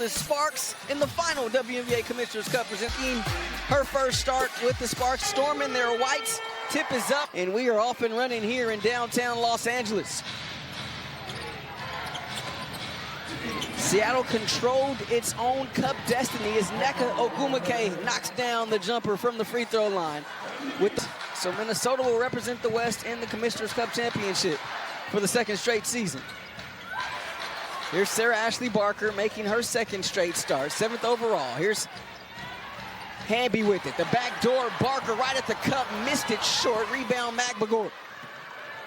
Charlotte Sparks in the final WNBA Commissioner's Cup, presenting her first start with the Sparks, storming their whites. Tip is up, and we are off and running here in downtown Los Angeles. Seattle controlled its own cup destiny as Nneka Ogwumike knocks down the jumper from the free throw line. So Minnesota will represent the West in the Commissioner's Cup Championship for the second straight season. Here's Sarah Ashley Barker making her second straight start, 7th overall. Here's Hamby with it. The back door, Barker right at the cup, missed it short. Rebound, McBagor.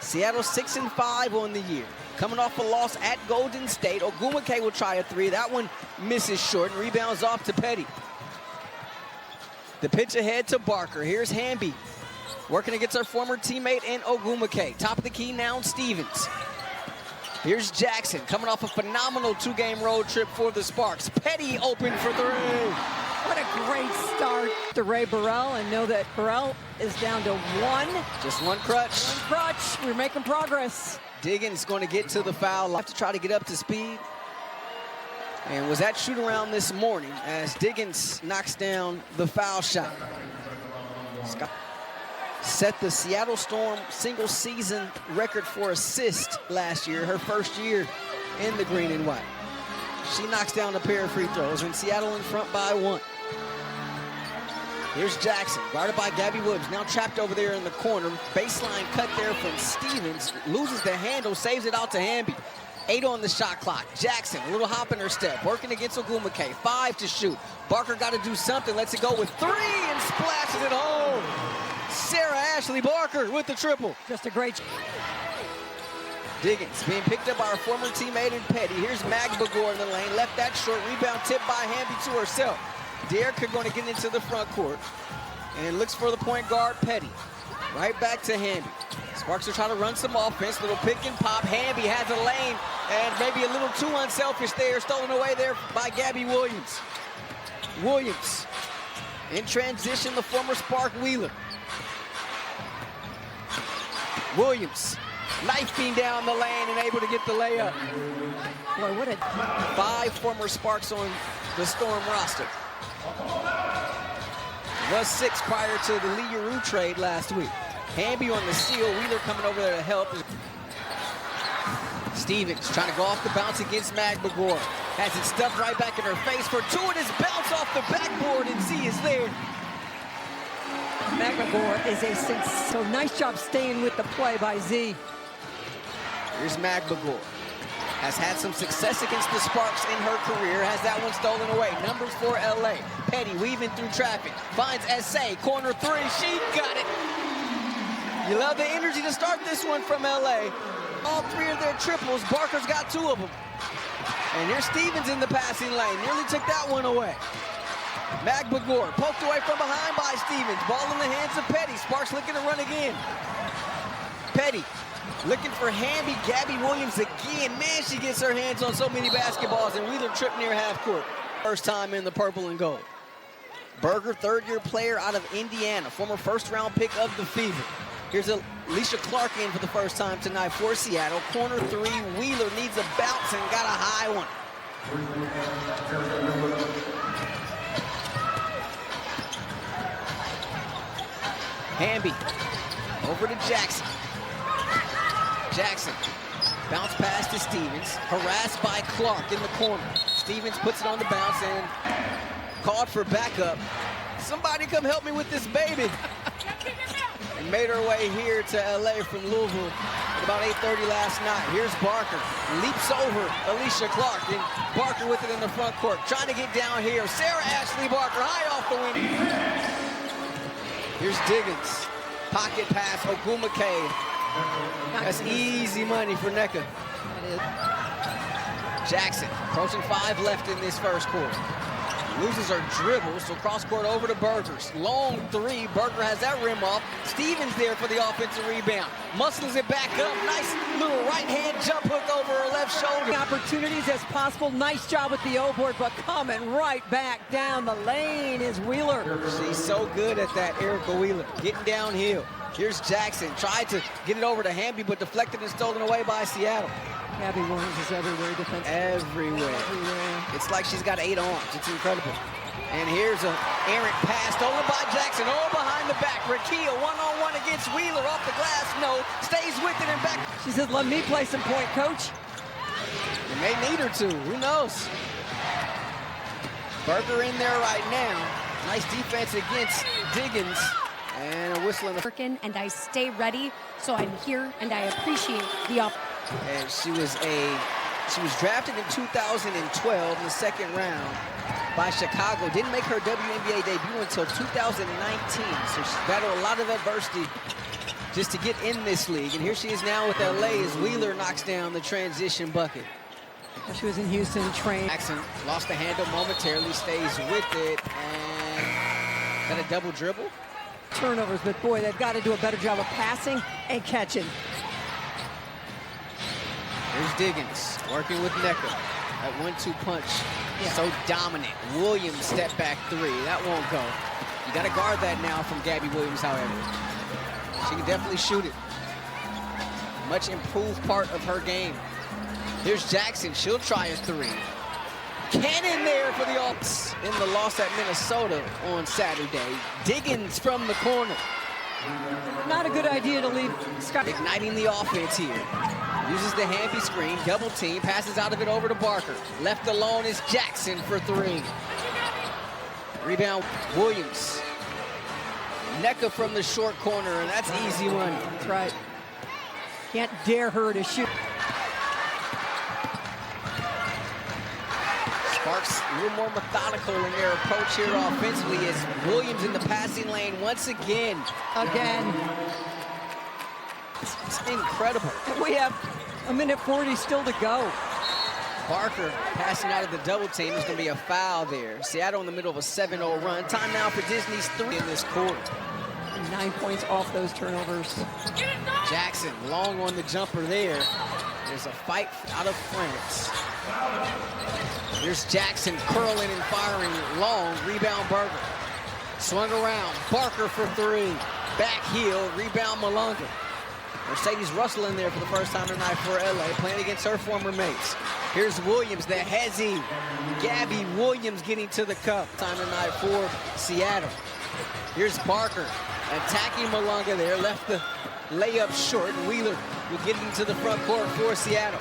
Seattle 6-5 on the year. Coming off a loss at Golden State. Ogwumike will try a three. That one misses short and rebounds off to Petty. The pitch ahead to Barker. Here's Hamby working against our former teammate in Ogwumike. Top of the key now, Stevens. Here's Jackson coming off a phenomenal 2-game road trip for the Sparks. Petty open for three. What a great start to Ray Burrell, and know that Burrell is down to one. Just one crutch. One crutch. We're making progress. Diggins going to get to the foul line to try to get up to speed. And was at shoot around this morning as Diggins knocks down the foul shot. Set the Seattle Storm single season record for assists last year, her first year in the green and white. She knocks down a pair of free throws, and Seattle in front by one. Here's Jackson, guarded by Gabby Williams, now trapped over there in the corner. Baseline cut there from Stevens, loses the handle, saves it out to Hamby. 8 on the shot clock. Jackson, a little hop in her step, working against Ogwumike. 5 to shoot. Barker got to do something, lets it go with 3 and splashes it home. Sarah Ashley Barker with the triple. Just a great. Diggins being picked up by our former teammate in Petty. Here's McBagor in the lane, left that short, rebound tipped by Hamby to herself. Derrick going to get into the front court and looks for the point guard, Petty. Right back to Hamby. Sparks are trying to run some offense, little pick and pop. Hamby has a lane and maybe a little too unselfish there, stolen away there by Gabby Williams. Williams in transition, the former Spark Wheeler. Williams knifing down the lane and able to get the layup. Boy, what a... 5 former Sparks on the Storm roster. Was 6 prior to the Lee Yaroo trade last week. Hamby on the steal, Wheeler coming over there to help. Stevens trying to go off the bounce against McBagor. Has it stuffed right back in her face for 2, and his bounce off the backboard, and Z is there. McBagor is so nice job staying with the play by Z. Here's McBagor. Has had some success against the Sparks in her career. Has that one stolen away. Numbers for LA. Petty weaving through traffic. Finds SA. Corner 3. She got it. You love the energy to start this one from LA. All 3 of their triples. Barker's got 2 of them. And here's Stevens in the passing lane. Nearly took that one away. McBagor poked away from behind by Stevens. Ball in the hands of Petty. Sparks looking to run again. Petty looking for Hamby. Gabby Williams again. Man, she gets her hands on so many basketballs, and Wheeler tripped near half court. First time in the purple and gold. Berger, 3rd-year player out of Indiana, former first-round pick of the Fever. Here's Alicia Clark in for the first time tonight for Seattle. Corner 3, Wheeler needs a bounce and got a high one. Hamby over to Jackson. Jackson, bounce pass to Stevens, harassed by Clark in the corner. Stevens puts it on the bounce and called for backup. Somebody come help me with this baby. And made her way here to LA from Louisville at about 8:30 last night. Here's Barker, leaps over Alicia Clark, and Barker with it in the front court, trying to get down here. Sarah Ashley Barker high off the wing. Here's Diggins, pocket pass, Ogwumike. That's easy money for Nneka. Jackson, approaching 5 left in this first quarter. Loses her dribble, so cross court over to Berger's. Long 3, Berger has that rim off. Stevens there for the offensive rebound. Muscles it back up, nice little right hand jump hook over her left shoulder. Opportunities as possible, nice job with the O-board, but coming right back down the lane is Wheeler. She's so good at that, Erica Wheeler, getting downhill. Here's Jackson, tried to get it over to Hamby, but deflected and stolen away by Seattle. Gabby Williams is everywhere defensively. Everywhere. It's like she's got 8 arms. It's incredible. And here's an errant pass stolen by Jackson. Oh, behind the back. Rakia one-on-one against Wheeler off the glass. No, stays with it and back. She says, let me play some point, coach. They may need her to. Who knows? Berger in there right now. Nice defense against Diggins. And a whistle in the... And I stay ready, so I'm here, and I appreciate the opportunity. And she was drafted in 2012 in the second round by Chicago. Didn't make her WNBA debut until 2019. So she's battled a lot of adversity just to get in this league. And here she is now with LA as Wheeler knocks down the transition bucket. She was in Houston trained. Jackson lost the handle momentarily, stays with it, and got a double dribble. Turnovers, but boy, they've got to do a better job of passing and catching. Here's Diggins working with Necker. That 1-2 punch, so dominant. Williams step back 3. That won't go. You got to guard that now from Gabby Williams, however. She can definitely shoot it. Much improved part of her game. Here's Jackson. She'll try a 3. Cannon there for the Hawks in the loss at Minnesota on Saturday. Diggins from the corner. Not a good idea to leave Scott. Igniting the offense here. Uses the handy screen, double team, passes out of it over to Barker. Left alone is Jackson for 3. Rebound, Williams. Necker from the short corner, and that's an easy one. That's right. Can't dare her to shoot. Sparks a little more methodical in their approach here offensively as Williams in the passing lane once again. It's incredible. We have 1:40 still to go. Barker passing out of the double team. There's going to be a foul there. Seattle in the middle of a 7-0 run. Time now for Disney's 3 in this quarter. 9 points off those turnovers. Jackson long on the jumper there. There's a fight out of France. Here's Jackson curling and firing long. Rebound Berger. Swung around. Barker for 3. Back heel. Rebound Malunga. Mercedes Russell in there for the first time tonight for LA, playing against her former mates. Here's Williams, the hezzy. Gabby Williams getting to the cup. Time tonight for Seattle. Here's Barker attacking Malunga there. Left the layup short. Wheeler will get into the front court for Seattle.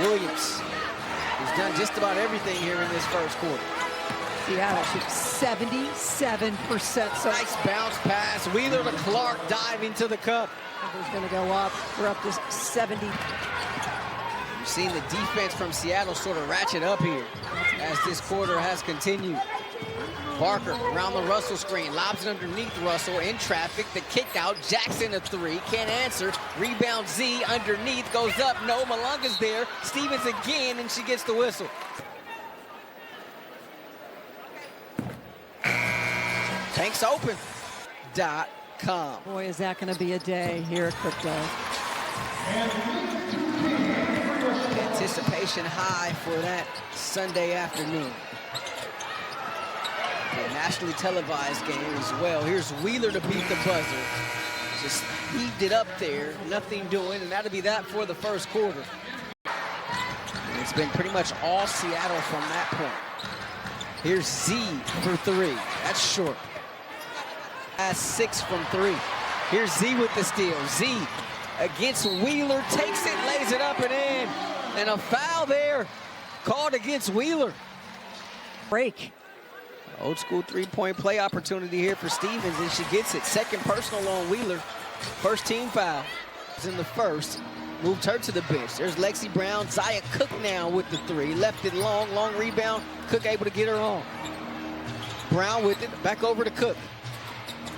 Williams has done just about everything here in this first quarter. Seattle shoots 77%. So nice bounce pass. Wheeler to Clark diving to the cup. number's going to go up. We're up to 70. You've seen the defense from Seattle sort of ratchet up here as this quarter has continued. Barker around the Russell screen, lobs it underneath Russell in traffic. The kick out, Jackson a 3, can't answer. Rebound Z underneath, goes up. No, Malunga's there. Stevens again, and she gets the whistle. TanksOpen.com. Boy, is that going to be a day here at Crypto. Anticipation high for that Sunday afternoon. A nationally televised game as well. Here's Wheeler to beat the buzzer. Just heaved it up there, nothing doing, and that'll be that for the first quarter. And it's been pretty much all Seattle from that point. Here's Z for 3. That's short. That's 6 from 3. Here's Z with the steal. Z against Wheeler, takes it, lays it up and in. And a foul there called against Wheeler. Break. Old school three-point play opportunity here for Stevens, and she gets it. Second personal on Wheeler. First team foul is in the first. Moved her to the bench. There's Lexi Brown. Zaya Cook now with the 3. Left it long rebound. Cook able to get her on. Brown with it. Back over to Cook.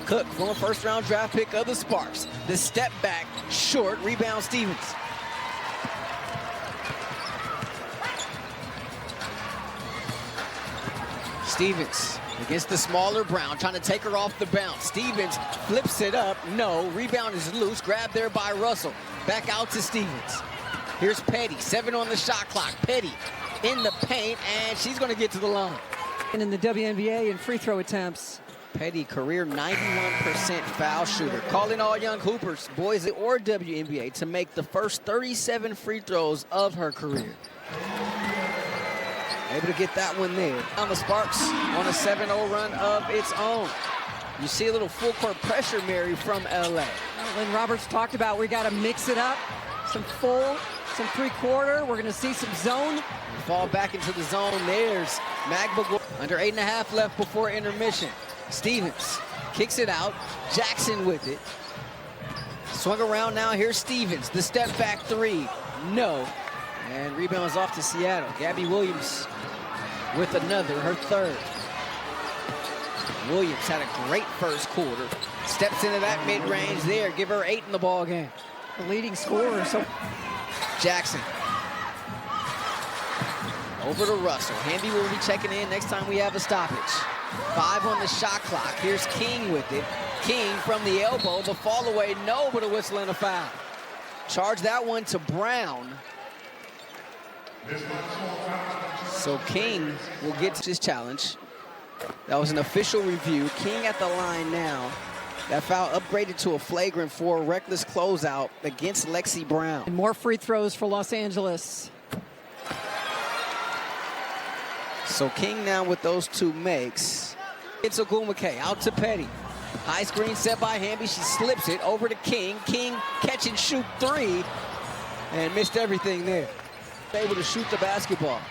Cook, former first-round draft pick of the Sparks. The step back, short. Rebound Stevens. Stevens against the smaller Brown, trying to take her off the bounce. Stevens flips it up. No, rebound is loose. Grabbed there by Russell. Back out to Stevens. Here's Petty, 7 on the shot clock. Petty in the paint, and she's going to get to the line. And in the WNBA in free throw attempts. Petty, career 91% foul shooter. Calling all young hoopers, boys or WNBA, to make the first 37 free throws of her career. Able to get that one there. On the Sparks on a 7-0 run of its own. You see a little full court pressure, Mary, from LA. Well, Lynn Roberts talked about we got to mix it up. Some full, some three-quarter. We're going to see some zone. Fall back into the zone. There's Magba under 8.5 left before intermission. Stevens kicks it out. Jackson with it. Swung around now. Here's Stevens. The step back three. No. And rebounds off to Seattle. Gabby Williams with another, her third. Williams had a great first quarter. Steps into that mid-range there. Give her 8 in the ball game. The leading scorer. So Jackson. Over to Russell. Hamby will be checking in next time we have a stoppage. 5 on the shot clock. Here's King with it. King from the elbow. The fall away, no, but a whistle and a foul. Charge that one to Brown. So King will get his challenge. That was an official review. King at the line now. That foul upgraded to a flagrant for a reckless closeout against Lexi Brown. and more free throws for Los Angeles. So King now with those 2 makes. It's Ogumake out to Petty. High screen set by Hamby. She slips it over to King. King catch and shoot 3 and missed everything there. Able to shoot the basketball.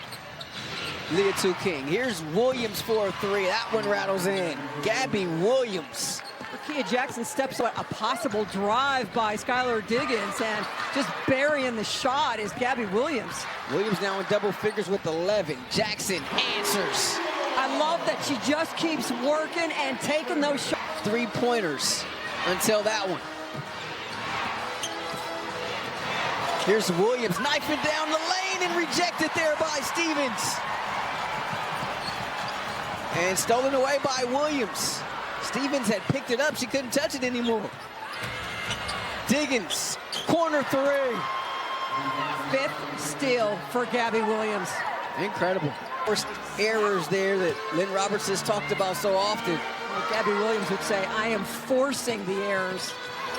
Lead it to King. Here's Williams for a 3. That one rattles in. Gabby Williams. Kia Jackson steps on a possible drive by Skylar Diggins, and just burying the shot is Gabby Williams. Williams now in double figures with 11. Jackson answers. I love that she just keeps working and taking those shots. 3-pointers until that one. Here's Williams knifing down the lane and rejected there by Stevens. And stolen away by Williams. Stevens had picked it up. She couldn't touch it anymore. Diggins, corner 3. 5th steal for Gabby Williams. Incredible. First errors there that Lynn Roberts has talked about so often. Well, Gabby Williams would say, I am forcing the errors.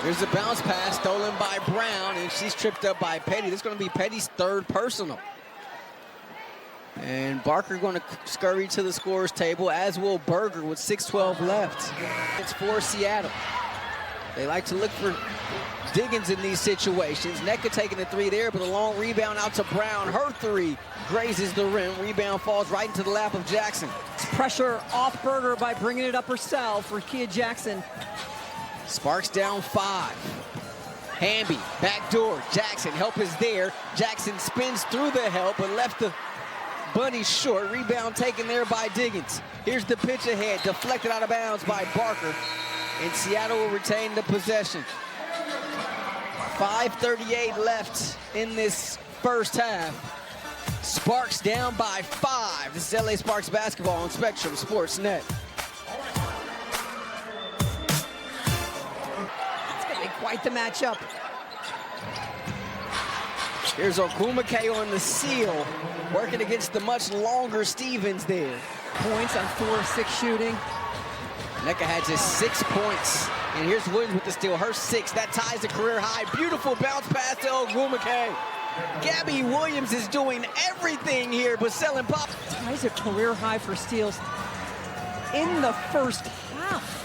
There's a bounce pass stolen by Brown, and she's tripped up by Petty. This is going to be Petty's 3rd personal. And Barker going to scurry to the scorer's table, as will Berger with 6:12 left. It's for Seattle. They like to look for Diggins in these situations. Nneka taking the 3 there, but a long rebound out to Brown. Her 3 grazes the rim. Rebound falls right into the lap of Jackson. It's pressure off Berger by bringing it up herself for Kia Jackson. Sparks down 5. Hamby, backdoor. Jackson, help is there. Jackson spins through the help, but left the bunnies short. Rebound taken there by Diggins. Here's the pitch ahead, deflected out of bounds by Barker. And Seattle will retain the possession. 5:38 left in this first half. Sparks down by 5. This is LA Sparks basketball on Spectrum Sports Net. Quite the matchup. Here's Ogumake on the seal, working against the much longer Stevens there. Points on 4 of 6 shooting. Nneka had just 6 points. And here's Williams with the steal, her 6. That ties the career high. Beautiful bounce pass to Ogumake. Gabby Williams is doing everything here, but selling pop. Ties a career high for steals in the first half.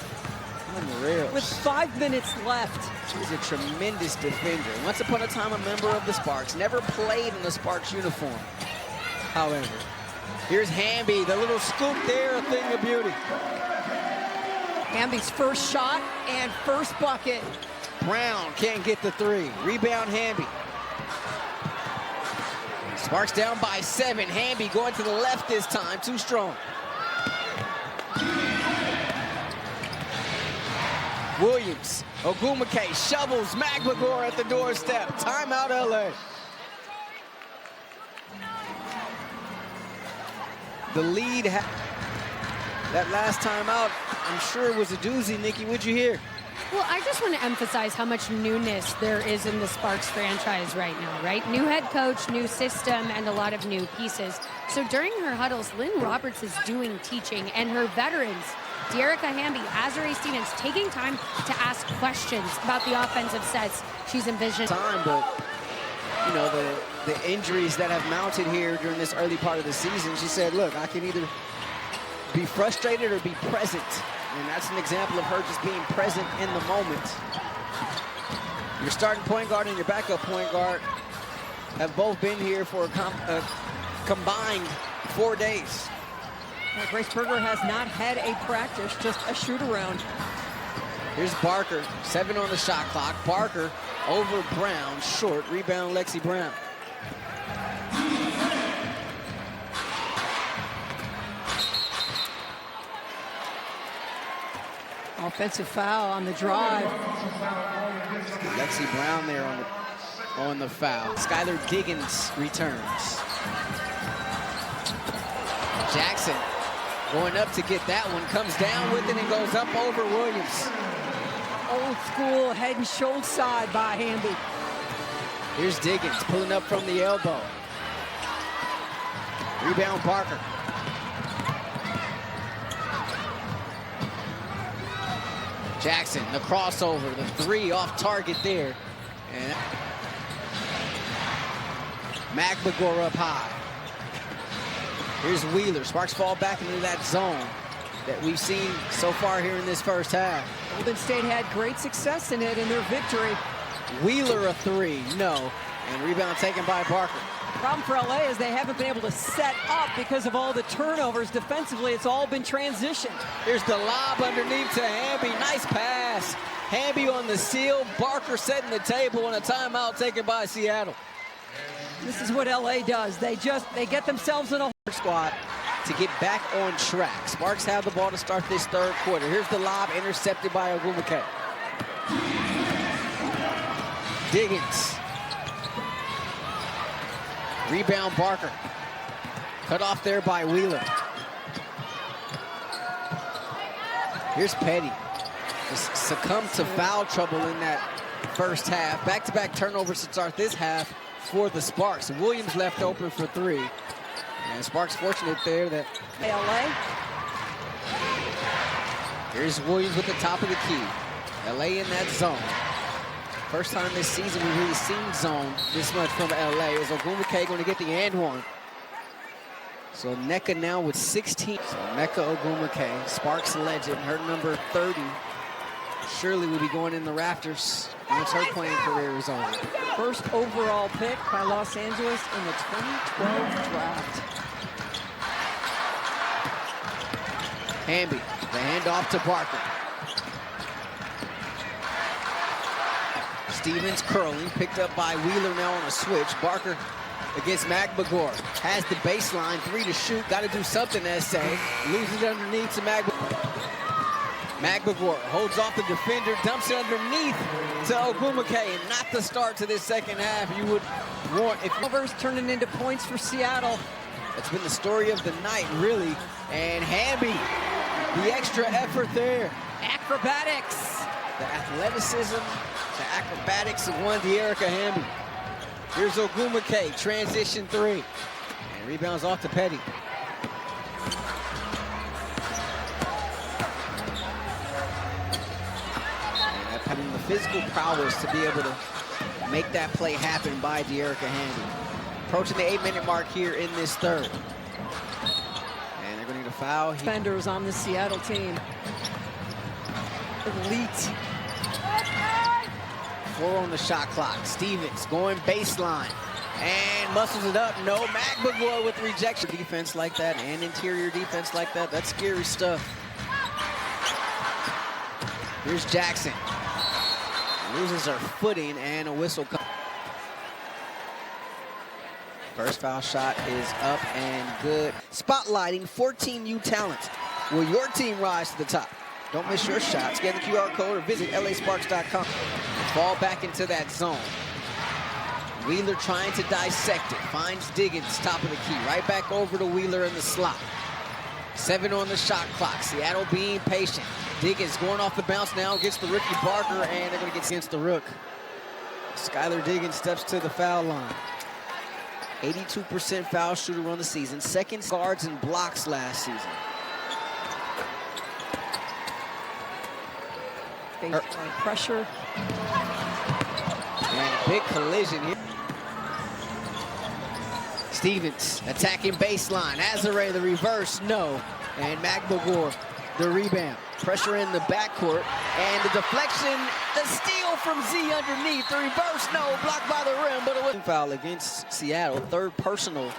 Unreal. With 5 minutes left. She's a tremendous defender. Once upon a time, a member of the Sparks. Never played in the Sparks uniform, however. Here's Hamby, the little scoop there, a thing of beauty. Hamby's first shot and first bucket. Brown can't get the 3. Rebound Hamby. Sparks down by 7. Hamby going to the left this time, too strong. Williams, Ogumake shovels Magba at the doorstep. Timeout LA. The lead, that last time out, I'm sure it was a doozy. Nikki, what'd you hear? Well, I just want to emphasize how much newness there is in the Sparks franchise right now, right? New head coach, new system, and a lot of new pieces. So during her huddles, Lynn Roberts is doing teaching, and her veterans De'Erica Hamby, Azurá Stevens, taking time to ask questions about the offensive sets she's envisioned. But you know, the injuries that have mounted here during this early part of the season, she said, look, I can either be frustrated or be present. And that's an example of her just being present in the moment. Your starting point guard and your backup point guard have both been here for a combined 4 days. Well, Grace Berger has not had a practice, just a shoot-around. Here's Barker, 7 on the shot clock. Barker over Brown, short. Rebound, Lexi Brown. Offensive foul on the drive. Lexi Brown there on the foul. Skylar Diggins returns. Jackson going up to get that one, comes down with it and goes up over Williams. Old school head and shoulder side by Hamby. Here's Diggins pulling up from the elbow. Rebound Barker. Jackson, the crossover, the 3 off target there. And McBagor up high. Here's Wheeler. Sparks fall back into that zone that we've seen so far here in this first half. Golden State had great success in it in their victory. Wheeler a 3, no. And rebound taken by Barker. Problem for LA is they haven't been able to set up because of all the turnovers. Defensively, it's all been transition. Here's the lob underneath to Hamby. Nice pass. Hamby on the seal. Barker setting the table on a timeout taken by Seattle. This is what LA does. They get themselves in a squad to get back on track. Sparks have the ball to start this third quarter. Here's the lob intercepted by Ogwumike. Diggins. Rebound Barker. Cut off there by Wheeler. Here's Petty. Just succumbed to foul trouble in that first half. Back-to-back turnovers to start this half for the Sparks. Williams left open for 3. And Sparks fortunate there that LA. Here's Williams with the top of the key. LA in that zone. First time this season we've really seen zone this much from LA. Is Ogwumike going to get the and one? So Nneka now with 16. So Nneka Ogwumike, Sparks legend, her number 30. Surely will be going in the rafters once her playing career is over. First overall pick by Los Angeles in the 2012 draft. Hamby, the handoff to Barker. Stevens curling, picked up by Wheeler now on a switch. Barker against McBagor. Has the baseline, 3 to shoot. Got to do something, SA. Loses it underneath to McBagor. McBagor holds off the defender, dumps it underneath to Ogwumike, and not the start to this second half you would want. If Turnovers turning into points for Seattle. That's been the story of the night, really. And Hamby, the extra effort there. Acrobatics. The athleticism, the acrobatics of one De'Erica Hamby. Here's Ogwumike, transition 3. And rebounds off to Petty. And having the physical prowess to be able to make that play happen by De'Erica Hamby. Approaching the 8-minute mark here in this third. And they're going to need a foul. Defenders on the Seattle team. Elite. 4 on the shot clock. Stevens going baseline and muscles it up. No, McBagor with rejection. Defense like that and interior defense like that, that's scary stuff. Here's Jackson. Loses her footing and a whistle comes. First foul shot is up and good. Spotlighting 14U talents. Will your team rise to the top? Don't miss your shot. Scan the QR code or visit lasparks.com. Fall back into that zone. Wheeler trying to dissect it. Finds Diggins, top of the key. Right back over to Wheeler in the slot. 7 on the shot clock. Seattle being patient. Diggins going off the bounce now. Gets the rookie Barker, and they're going to get against the rook. Skylar Diggins steps to the foul line. 82% foul shooter on the season. Second guards and blocks last season. Pressure. And a big collision here. Stevens attacking baseline. Azare the reverse, no. And Magbagor the rebound. Pressure in the backcourt. And the deflection, the steal from Z underneath. The reverse, no. Blocked by the rim, but it was a foul against Seattle. Third personal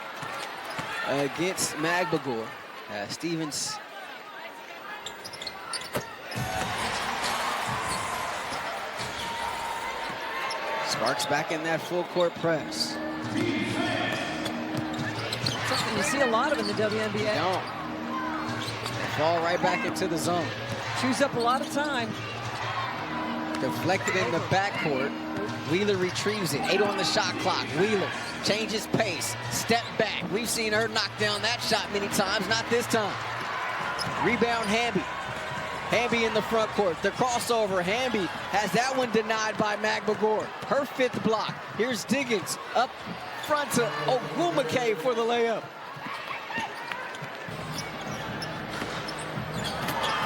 against Magbagor. Stevens. Sparks back in that full court press. Something you see a lot of in the WNBA. No. They fall right back into the zone. Chews up a lot of time. Deflected in the backcourt. Wheeler retrieves it. 8 on the shot clock. Wheeler changes pace. Step back. We've seen her knock down that shot many times. Not this time. Rebound Hamby. Hamby in the front court. The crossover. Hamby has that one denied by Magbagor. Her 5th block. Here's Diggins up front to Ogwumike for the layup.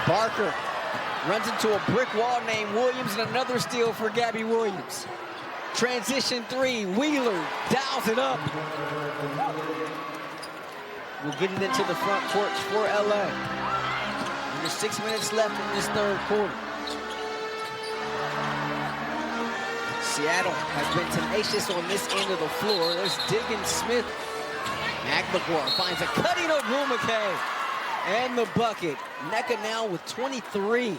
Barker runs into a brick wall named Williams, and another steal for Gabby Williams. Transition 3, Wheeler dials it up. We'll get it into the front court for LA. And there's 6 minutes left in this third quarter. Seattle has been tenacious on this end of the floor. There's Diggins Smith. Magbagor finds a cutting Ogwumike. And the bucket. Nneka now with 23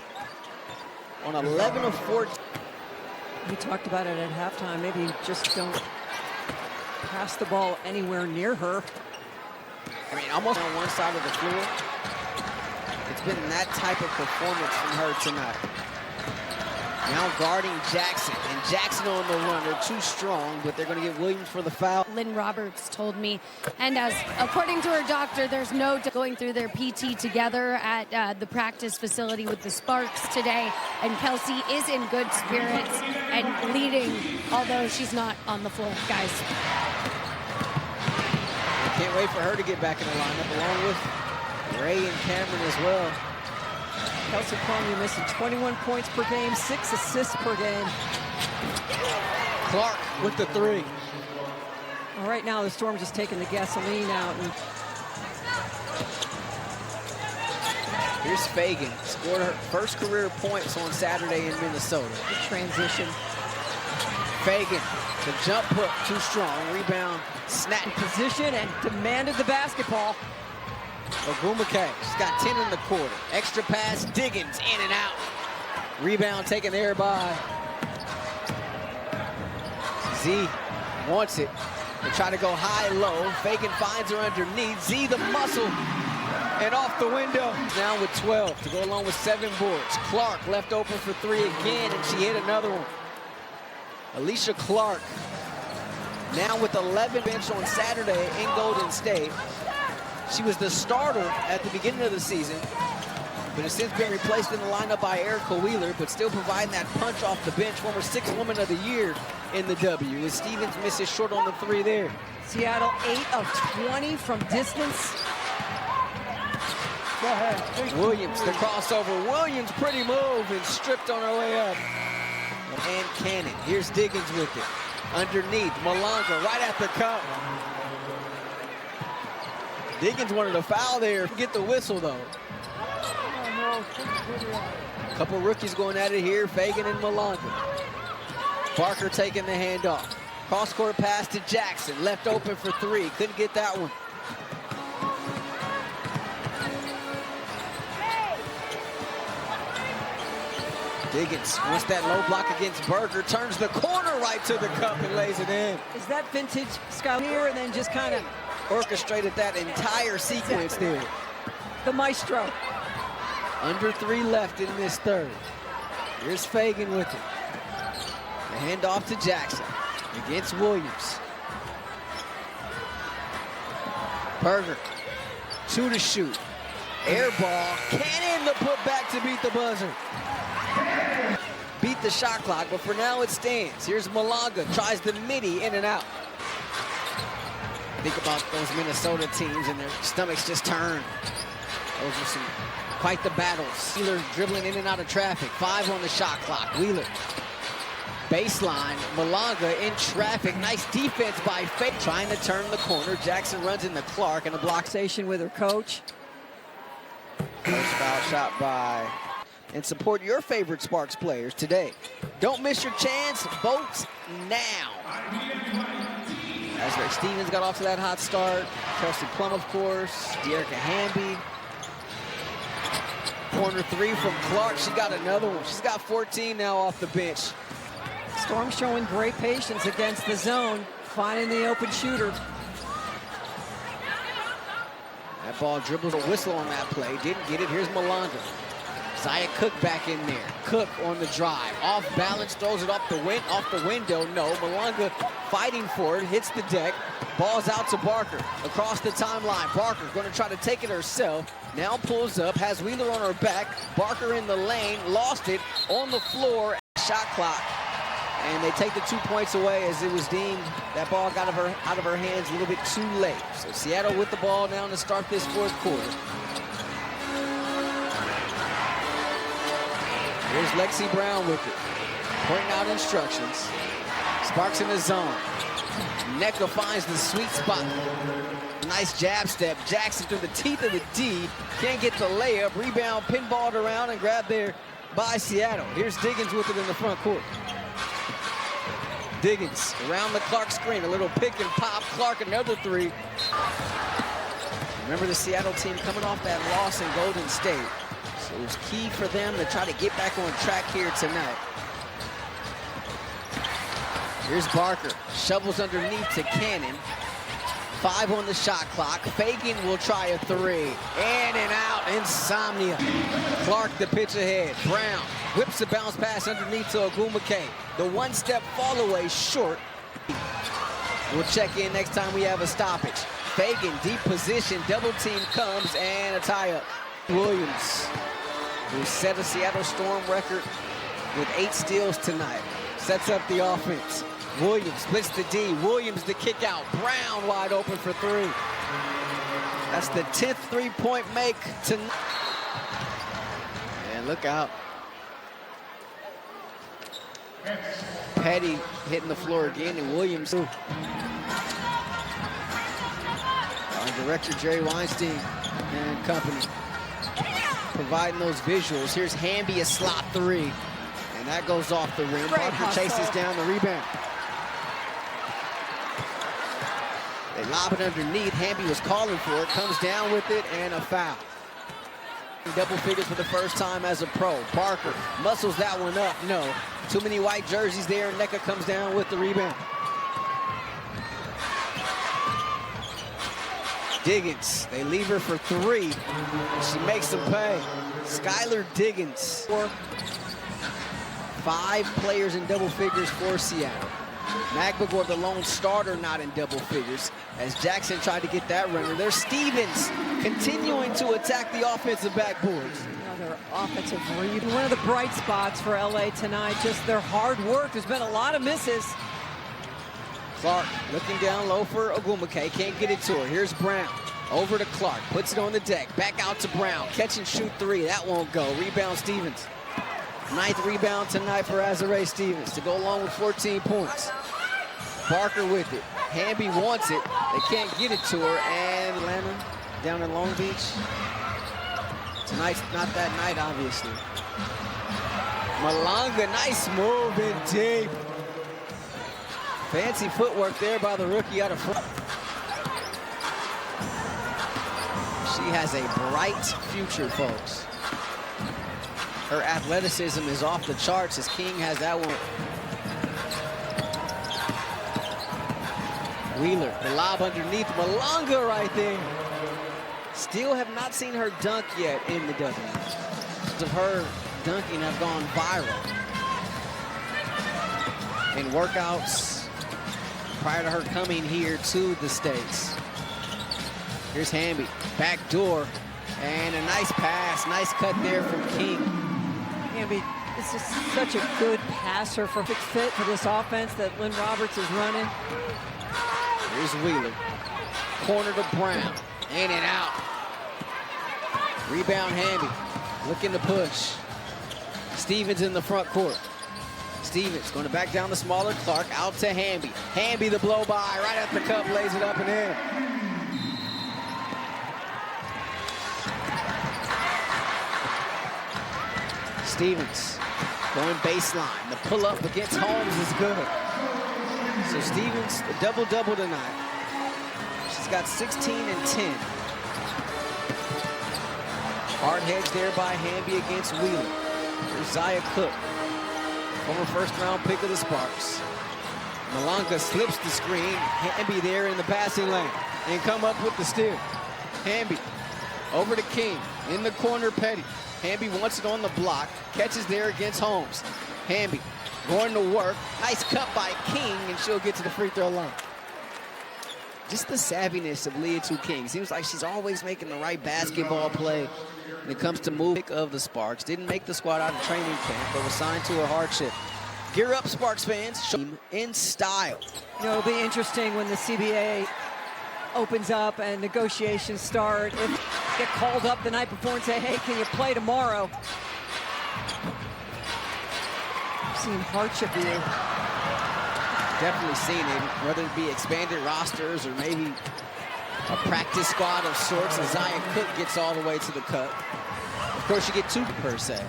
on 11 of 14. We talked about it at halftime. Maybe you just don't pass the ball anywhere near her. I mean, almost on one side of the floor. It's been that type of performance from her tonight. Now guarding Jackson, and Jackson on the run. They're too strong, but they're going to get Williams for the foul. Lynn Roberts told me, and as according to her doctor, there's no going through their PT together at the practice facility with the Sparks today, and Kelsey is in good spirits and leading, although she's not on the floor, guys. Can't wait for her to get back in the lineup, along with Ray and Cameron as well. Kelsey Plum missing 21 points per game, 6 assists per game. Clark with the 3. Well, right now, the Storm just taking the gasoline out. And here's Fagan. Scored her first career points on Saturday in Minnesota. the transition. Fagan, the jump hook, too strong. Rebound, snap. Position and demanded the basketball. Ogwumike, she's got 10 in the quarter. Extra pass, Diggins, in and out. Rebound taken there by Z. Wants it. They try to go high-low. Fagan finds her underneath. Z, the muscle, and off the window. Now with 12 to go along with 7 boards. Clark left open for 3 again, and she hit another one. Alicia Clark now with 11 bench on Saturday in Golden State. She was the starter at the beginning of the season, but has since been replaced in the lineup by Erica Wheeler, but still providing that punch off the bench. Former 6th Woman of the Year in the W. As Stevens misses short on the 3 there. Seattle 8 of 20 from distance. Go ahead. Williams, the crossover. Williams, pretty move, and stripped on her way up. And Cannon. Here's Diggins with it. Underneath, Malonga right at the cup. Diggins wanted a foul there. Get the whistle, though. Couple rookies going at it here, Fagan and Malonga. Barker taking the handoff. Cross-court pass to Jackson. Left open for 3. Couldn't get that one. Diggins wants that low block against Berger. Turns the corner right to the cup and lays it in. Is that vintage Sky here and then just kind of Orchestrated that entire sequence there. the maestro? Under 3 left in this third. Here's Fagan with it. The handoff to Jackson against Williams. Berger, 2 to shoot. Air ball, Cannon the putback to beat the buzzer. Beat the shot clock, but for now it stands. Here's Malonga, tries the midi, in and out. Think about those Minnesota teams and their stomachs just turn. Those are some Quite the battles. Wheeler dribbling in and out of traffic. 5 on the shot clock. Wheeler. Baseline. Malonga in traffic. Nice defense by Faye. Trying to turn the corner. Jackson runs into Clark and a block. Station with her coach. First foul shot by. And support your favorite Sparks players today. Don't miss your chance. Vote now. As Ray Stevens got off to that hot start. Kelsey Plum, of course. Dearica Hamby. Corner 3 from Clark. She got another one. She's got 14 now off the bench. Storm showing great patience against the zone, finding the open shooter. That ball dribbles a whistle on that play. Didn't get it. Here's Malonga. Zaya Cook back in there. Cook on the drive. Off balance, throws it off the window. No, Malonga fighting for it. Hits the deck. Ball's out to Barker. Across the timeline. Barker's going to try to take it herself. Now pulls up. Has Wheeler on her back. Barker in the lane. Lost it on the floor. Shot clock. And they take the 2 points away as it was deemed that ball got out of her hands a little bit too late. So Seattle with the ball now to start this fourth quarter. Here's Lexi Brown with it, pointing out instructions. Sparks in the zone. Nneka finds the sweet spot. Nice jab step. Jackson through the teeth of the D. Can't get the layup. Rebound, pinballed around and grabbed there by Seattle. Here's Diggins with it in the front court. Diggins around the Clark screen. A little pick and pop. Clark another 3. Remember the Seattle team coming off that loss in Golden State. So it was key for them to try to get back on track here tonight. Here's Barker. Shovels underneath to Cannon. 5 on the shot clock. Fagan will try a 3. In and out. Insomnia. Clark the pitch ahead. Brown whips the bounce pass underneath to Ogumake. The one-step fall away short. We'll check in next time we have a stoppage. Fagan, deep position. Double team comes and a tie-up. Williams, who set a Seattle Storm record with 8 steals tonight, sets up the offense. Williams splits the D. Williams the kick out. Brown wide open for 3. That's the 10th three-point make tonight. And look out. Petty hitting the floor again, and Williams. Our director, Jerry Weinstein and company, providing those visuals. Here's Hamby, a slot 3. And that goes off the rim. Barker chases down the rebound. They lob it underneath. Hamby was calling for it. Comes down with it and a foul. Double figures for the first time as a pro. Barker muscles that one up. No. Too many white jerseys there. Nneka comes down with the rebound. Diggins, they leave her for 3. She makes them pay. Skylar Diggins. 5 players in double figures for Seattle. Magbagor, the lone starter, not in double figures, as Jackson tried to get that runner. There's Stevens continuing to attack the offensive backboards. Another offensive read. One of the bright spots for LA tonight, just their hard work. There's been a lot of misses. Clark looking down low for Ogumake. Can't get it to her. Here's Brown. Over to Clark. Puts it on the deck. Back out to Brown. Catch and shoot 3. That won't go. Rebound Stevens. 9th rebound tonight for Azurá Stevens to go along with 14 points. Barker with it. Hamby wants it. They can't get it to her. And Landon down in Long Beach. Tonight's not that night, obviously. Malonga, nice move in deep. Fancy footwork there by the rookie out of front. She has a bright future, folks. Her athleticism is off the charts as King has that one. Wheeler, the lob underneath. Malonga right there. Still have not seen her dunk yet in the W. Of her dunking have gone viral in workouts prior to her coming here to the States. Here's Hamby, back door, and a nice pass. Nice cut there from King. Hamby is just such a good passer for fit for this offense that Lynn Roberts is running. Here's Wheeler. Corner to Brown. In and out. Rebound Hamby, looking to push. Stevens in the front court. Stevens going to back down the smaller Clark, out to Hamby. Hamby the blow by, right at the cup, lays it up and in. Stevens going baseline. The pull up against Holmes is good. So Stevens, a double-double tonight. She's got 16 and 10. Hard hedge there by Hamby against Wheeler. There's Zaya Cook, former first-round pick of the Sparks. Malanga slips the screen. Hamby there in the passing lane and come up with the steal. Hamby over to King. In the corner, Petty. Hamby wants it on the block. Catches there against Holmes. Hamby going to work. Nice cut by King, and she'll get to the free throw line. Just the savviness of Leah King. Seems like she's always making the right basketball play when it comes to moving of the Sparks. Didn't make the squad out of training camp, but was signed to a hardship. Gear up, Sparks fans. Show them in style. You know, it'll be interesting when the CBA opens up and negotiations start. If you get called up the night before and say, hey, can you play tomorrow? I've seen hardship here. Definitely seen it, whether it be expanded rosters or maybe a practice squad of sorts, and Zaya Cook gets all the way to the cup. Of course, you get two per se.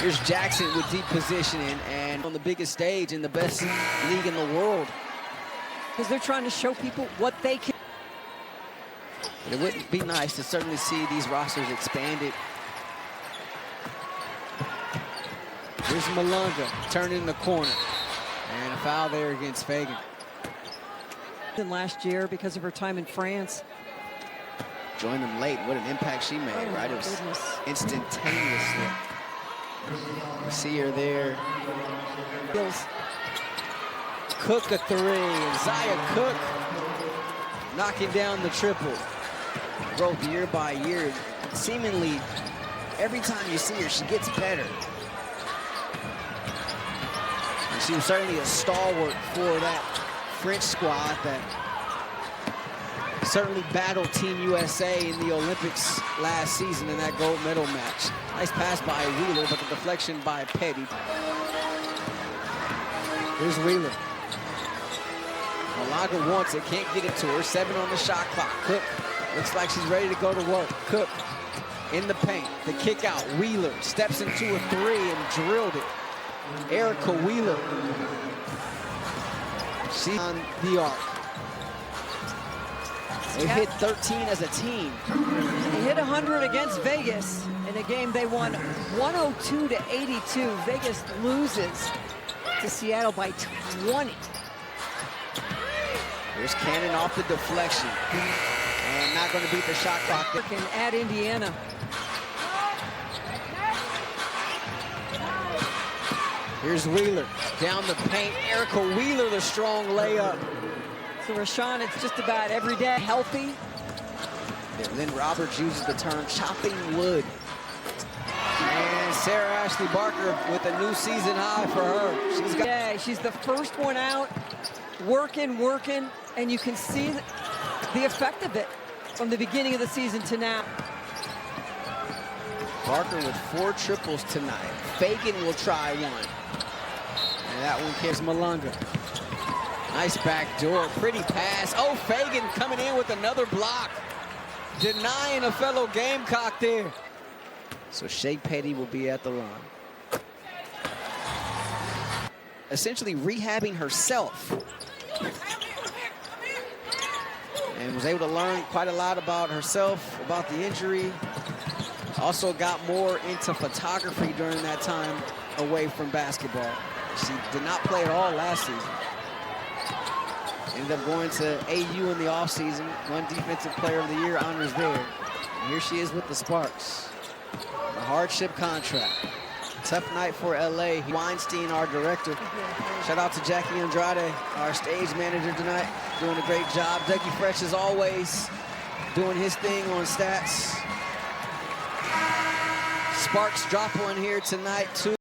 Here's Jackson with deep positioning and on the biggest stage in the best league in the world. Because they're trying to show people what they can. But it wouldn't be nice to certainly see these rosters expanded. Here's Malanga turning the corner. And a foul there against Fagan. Last year because of her time in France. Joined them late. What an impact she made, right? It was instantaneously. You see her there. Cook a three. And Zaya Cook knocking down the triple. Growth year by year. Seemingly, every time you see her, she gets better. And she was certainly a stalwart for that French squad that certainly battled Team USA in the Olympics last season in that gold medal match. Nice pass by Wheeler, but the deflection by Petty. Here's Wheeler. Malanga wants it, can't get it to her. 7 on the shot clock. Cook looks like she's ready to go to work. Cook in the paint. The kick out. Wheeler steps into a three and drilled it. Erica Wheeler. She's on the arc. They hit 13 as a team. They hit 100 against Vegas in a game they won 102-82. Vegas loses to Seattle by 20. Here's Cannon off the deflection. And not going to beat the shot clock. And at Indiana. Here's Wheeler down the paint. Erica Wheeler, the strong layup. So Rashawn, it's just about every day healthy. And Lynn Roberts uses the term chopping wood. And Sarah Ashley Barker with a new season high for her. She's the first one out, working, and you can see the effect of it from the beginning of the season to now. Barker with 4 triples tonight. Fagan will try one. And that one gives Malanga. Nice back door, pretty pass. Oh, Fagan coming in with another block. Denying a fellow Gamecock there. So Shea Petty will be at the line. Essentially rehabbing herself. And was able to learn quite a lot about herself, about the injury. Also got more into photography during that time away from basketball. She did not play at all last season. Ended up going to AU in the offseason. Won Defensive Player of the Year honors there. And here she is with the Sparks. A hardship contract. Tough night for LA. Weinstein, our director. Shout out to Jackie Andrade, our stage manager tonight. Doing a great job. Dougie Fresh, as always, doing his thing on stats. Sparks drop one here tonight, too.